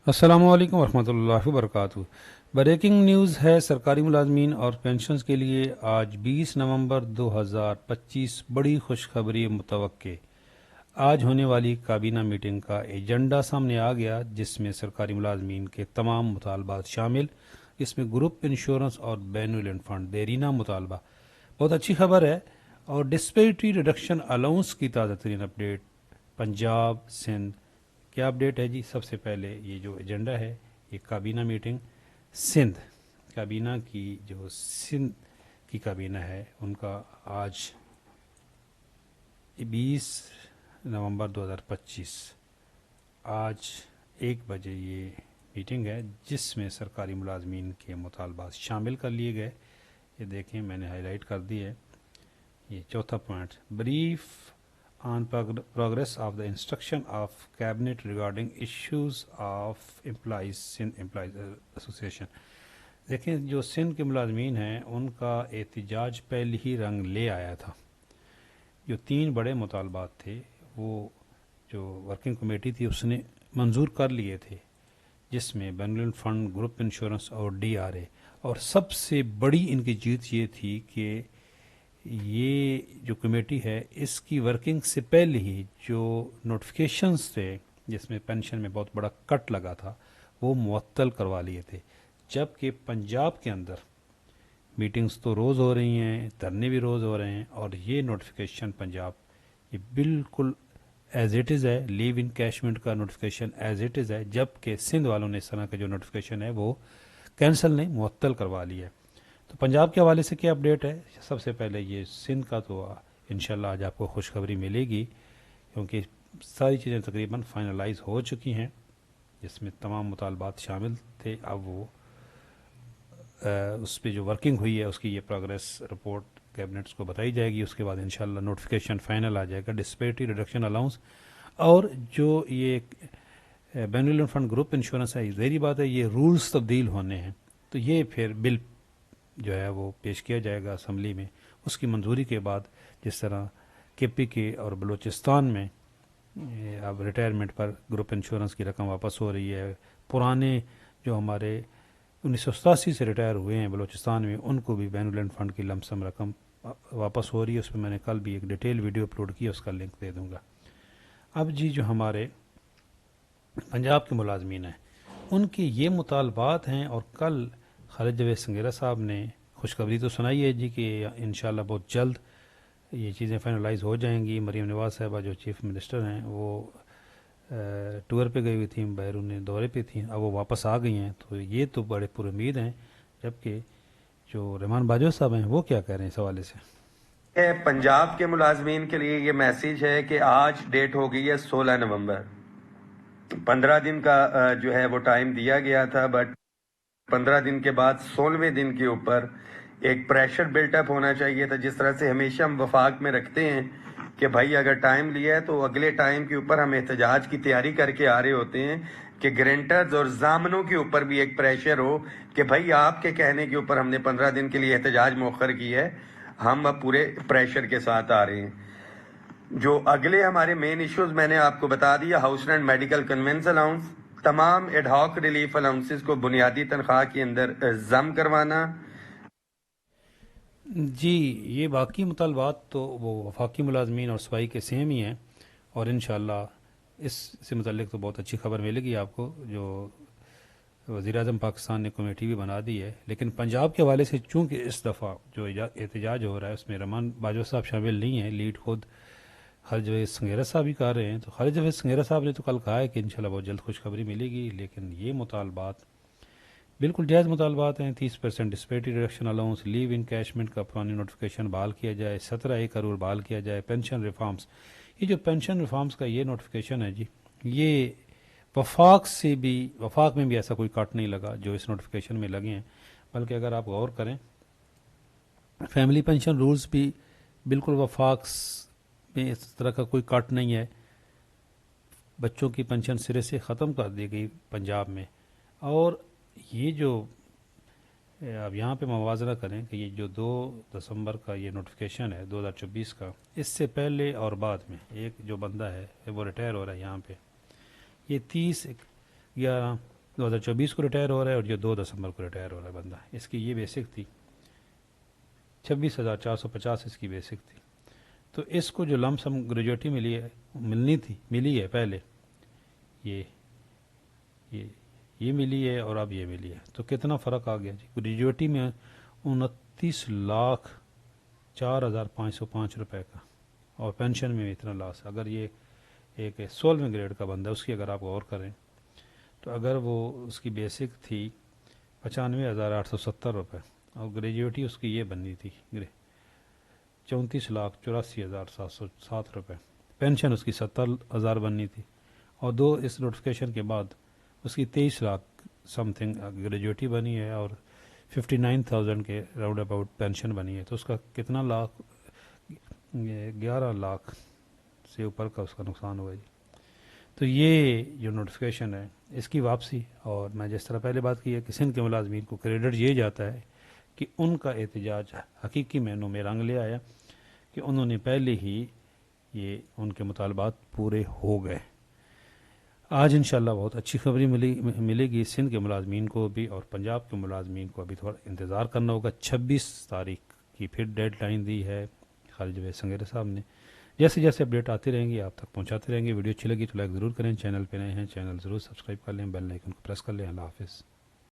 अस्सलामु अलैकुम वरहमतुल्लाहि वबरकातुहू। ब्रेकिंग न्यूज़ है सरकारी मुलाजमीन और पेंशन्स के लिए आज 20 नवंबर 2025 बड़ी खुशखबरी मुतवक्के। आज होने वाली काबीना मीटिंग का एजेंडा सामने आ गया जिसमें सरकारी मुलाजमीन के तमाम मुतालबात शामिल। इसमें ग्रुप इंश्योरेंस और बैनुल फंड देरीना मुतालबा बहुत अच्छी खबर है। और डिस्पेरिटी रिडक्शन अलाउंस की ताज़ा तरीन अपडेट पंजाब सिंध क्या अपडेट है जी। सबसे पहले ये जो एजेंडा है ये काबीना मीटिंग सिंध काबीना की जो सिंध की काबीना है उनका आज 20 नवंबर 2025 आज 1 बजे ये मीटिंग है जिसमें सरकारी मुलाजमीन के मुतालबात शामिल कर लिए गए। ये देखें मैंने हाईलाइट कर दी है। ये चौथा point brief on progress of the instruction of cabinet regarding issues of employees Sindh Employees Association। देखें जो सिंध के मुलाजमीन हैं उनका एहतजाज पहले ही रंग ले आया था। जो 3 बड़े मुतालबात थे वो जो वर्किंग कमेटी थी उसने मंजूर कर लिए थे जिसमें बैनुल फंड ग्रुप इंश्योरेंस और DRA। और सबसे बड़ी इनकी जीत ये थी कि ये जो कमेटी है इसकी वर्किंग से पहले ही जो नोटिफिकेशंस थे जिसमें पेंशन में बहुत बड़ा कट लगा था वो मुअत्तल करवा लिए थे। जबकि पंजाब के अंदर मीटिंग्स तो रोज़ हो रही हैं, धरने भी रोज़ हो रहे हैं और ये नोटिफिकेशन पंजाब ये बिल्कुल एज इट इज़ है। लीव इन कैशमेंट का नोटिफिकेशन एज इट इज़ है। जबकि सिंध वालों ने इस तरह का जो नोटिफिकेशन है वो कैंसिल नहीं मुअत्तल करवा लिया है। तो पंजाब के हवाले से क्या अपडेट है। सबसे पहले ये सिंध का तो इंशाल्लाह आज आपको खुशखबरी मिलेगी क्योंकि सारी चीज़ें तकरीबन फाइनलाइज हो चुकी हैं जिसमें तमाम मुतालबात शामिल थे। अब वो उस पर जो वर्किंग हुई है उसकी ये प्रोग्रेस रिपोर्ट कैबिनेट्स को बताई जाएगी। उसके बाद इंशाल्लाह नोटिफिकेशन फाइनल आ जाएगा डिस्पेरिटी रिडक्शन अलाउंस। और जो ये बैनुल फंड ग्रुप इंश्योरेंस है ज़ाहिर बात है ये रूल्स तब्दील होने हैं तो ये फिर बिल जो है वो पेश किया जाएगा असम्बली में। उसकी मंजूरी के बाद जिस तरह KPK और बलूचिस्तान में अब रिटायरमेंट पर ग्रुप इंश्योरेंस की रकम वापस हो रही है। पुराने जो हमारे 1987 से रिटायर हुए हैं बलूचिस्तान में उनको भी बैनुल फंड की लमसम रकम वापस हो रही है। उस पर मैंने कल भी एक डिटेल वीडियो अपलोड की उसका लिंक दे दूँगा। अब जी जो हमारे पंजाब के मुलाजमीन हैं उनके ये मुतालबात हैं और कल खालिद जवेद संगेरा साहब ने खुशखबरी तो सुनाई है जी कि इंशाल्लाह बहुत जल्द ये चीज़ें फाइनलाइज हो जाएंगी। मरीम नवाज साहबा जो चीफ़ मिनिस्टर हैं वो टूर पे गई हुई थी, बैरून दौरे पे थी, अब वो वापस आ गई हैं तो ये तो बड़े पुरुमीद हैं। जबकि जो रहमान बाजवा साहब हैं वो क्या कह रहे हैं इस हवाले से। पंजाब के मुलाजमीन के लिए ये मैसेज है कि आज डेट हो गई है 16 नवंबर। 15 दिन का जो है वो टाइम दिया गया था बट 15 दिन के बाद 16वें दिन के ऊपर एक प्रेशर बिल्टअप होना चाहिए था। जिस तरह से हमेशा हम वफाक में रखते हैं कि भाई अगर टाइम लिया है तो अगले टाइम के ऊपर हम एहतजाज की तैयारी करके आ रहे होते हैं कि ग्रेंटर्स और जामनों के ऊपर भी एक प्रेशर हो कि भाई आपके कहने के ऊपर हमने 15 दिन के लिए एहतजाज मौखर किया है, हम अब पूरे प्रेशर के साथ आ रहे हैं। जो अगले हमारे मेन इश्यूज मैंने आपको बता दिया, house rent, medical convince allowance, तमाम एडहॉक रिलीफ अलाउंसेस को बुनियादी तनख्वाह के अंदर जम करवाना। जी ये बाकी मुतालबात तो वो वफाकी मुलाजमीन और सफाई के सेम ही हैं और इंशाल्लाह इससे मुतल्लिक तो बहुत अच्छी खबर मिलेगी आपको। जो वज़ीर-ए-आज़म पाकिस्तान ने कमेटी भी बना दी है लेकिन पंजाब के हवाले से चूँकि इस दफ़ा जो एहतजाज हो रहा है उसमें रहमान बाजवा साहब शामिल नहीं हैं, लीड खुद खालिद जवेद संगेरा साहब ही कर रहे हैं। तो खालिद जवेद संगेरा साहब ने तो कल कहा है कि इंशाल्लाह बहुत जल्द खुशखबरी मिलेगी। लेकिन ये मुतालबात बिल्कुल जायज़ मुतालबात हैं। 30% डिस्पेरिटी रिडक्शन अलाउंस, लीव इन कैशमेंट का पुरानी नोटिफिकेशन बहाल किया जाए, 17A का रूल बहाल किया जाए, पेंशन रिफॉर्म्स। ये जो पेंशन रिफॉर्म्स का ये नोटिफिकेशन है जी ये वफाक में भी ऐसा कोई कट नहीं लगा जो इस नोटिफिकेशन में लगे हैं। बल्कि अगर आप गौर करें फैमिली पेंशन रूल्स भी बिल्कुल वफाक में इस तरह का कोई कट नहीं है। बच्चों की पेंशन सिरे से ख़त्म कर दी गई पंजाब में। और ये जो अब यहाँ पे मवाजना करें कि ये जो 2 दिसंबर का ये नोटिफिकेशन है 2024 का, इससे पहले और बाद में एक जो बंदा है वो रिटायर हो रहा है यहाँ पे, ये 30/11 2024 को रिटायर हो रहा है और ये 2 दिसंबर को रिटायर हो रहा है बंदा। इसकी ये बेसिक थी 26,450 इसकी बेसिक थी। तो इसको जो लमसम ग्रेजुएटी मिली है पहले, ये मिली है और अब ये मिली है, तो कितना फ़र्क आ गया जी। ग्रेजुएटी में 29,04,505 रुपये का, और पेंशन में इतना लॉस। अगर ये एक 16वें ग्रेड का बंदा है, उसकी अगर आप गौर करें तो अगर वो उसकी बेसिक थी 95,870 रुपये और ग्रेजुएटी उसकी ये बननी थी 34,84,707 रुपये, पेंशन उसकी 70,000 बननी थी, और दो इस नोटिफिकेशन के बाद उसकी 23 लाख समथिंग ग्रेजुएटी बनी है और 59,000 के राउंड अबाउट पेंशन बनी है। तो उसका कितना लाख, 11 लाख से ऊपर का उसका नुकसान हुआ जी। तो ये जो नोटिफिकेशन है इसकी वापसी, और मैं जिस तरह पहले बात की है कि सिंध के मुलाजमीन को क्रेडिट ये जाता है कि उनका एहतजाज हकीकी मायनों में रंग ले आया कि उन्होंने पहले ही ये उनके मुतालबात पूरे हो गए। आज इंशाल्लाह बहुत अच्छी खबरी मिलेगी सिंध के मुलाजमीन को भी, और पंजाब के मुलाजमीन को अभी थोड़ा इंतज़ार करना होगा। 26 तारीख की फिर डेड लाइन दी है खालिद जवेद संगेरे साहब ने। जैसे जैसे अपडेट आती रहेंगी आप तक पहुंचाते रहेंगे। वीडियो अच्छी लगी तो लाइक ज़रूर करें, चैनल पे नए हैं चैनल ज़रूर सब्सक्राइब कर लें, बेल आइकन को प्रेस कर लें। अल्लाह हाफिज़।